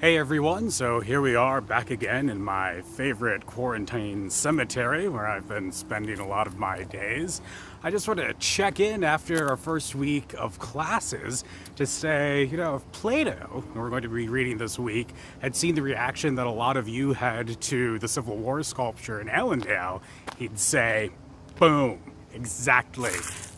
Hey everyone, so here we are back again in my favorite quarantine cemetery where I've been spending a lot of my days. I just wanted to check in after our first week of classes to say, if Plato, who we're going to be reading this week, had seen the reaction that a lot of you had to the Civil War sculpture in Allendale, he'd say, boom, exactly.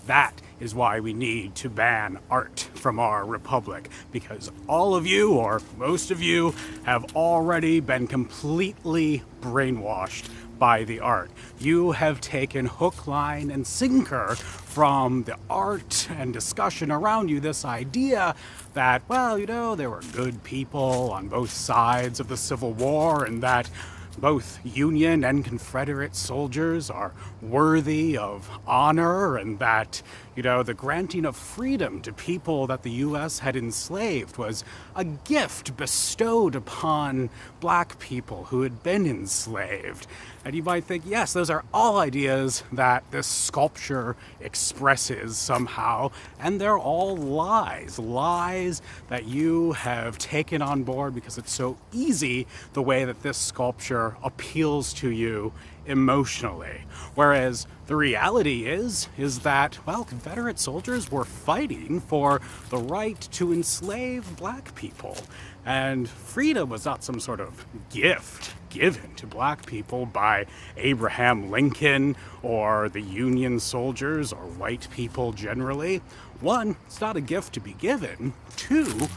That is why we need to ban art from our republic, because all of you, or most of you, have already been completely brainwashed by the art. You have taken hook, line, and sinker from the art and discussion around you this idea that, there were good people on both sides of the Civil War, and that both Union and Confederate soldiers are worthy of honor, and that, the granting of freedom to people that the U.S. had enslaved was a gift bestowed upon black people who had been enslaved. And you might think, yes, those are all ideas that this sculpture expresses somehow, and they're all lies. Lies that you have taken on board because it's so easy the way that this sculpture appeals to you emotionally. Whereas the reality is that, Confederate soldiers were fighting for the right to enslave black people. And freedom was not some sort of gift given to black people by Abraham Lincoln or the Union soldiers or white people generally. One, it's not a gift to be given. Two,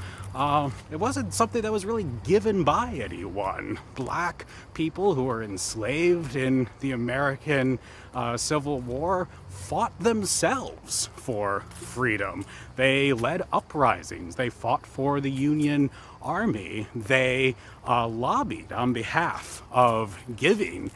it wasn't something that was really given by anyone. Black people who were enslaved in the American Civil War fought themselves for freedom. They led uprisings. They fought for the Union Army. They lobbied on behalf of giving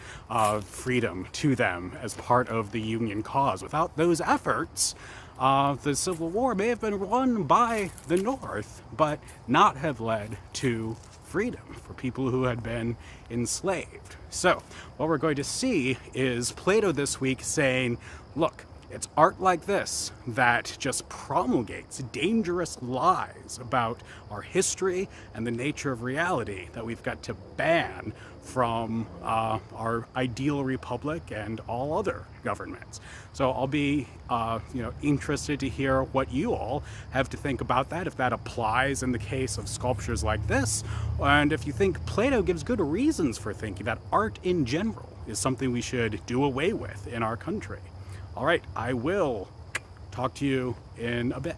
freedom to them as part of the Union cause. Without those efforts, the Civil War may have been won by the North, but not have led to freedom for people who had been enslaved. So what we're going to see is Plato this week saying, look, it's art like this that just promulgates dangerous lies about our history and the nature of reality that we've got to ban from our ideal republic and all other governments. So I'll be interested to hear what you all have to think about that, if that applies in the case of sculptures like this, and if you think Plato gives good reasons for thinking that art in general is something we should do away with in our country. All right, I will talk to you in a bit.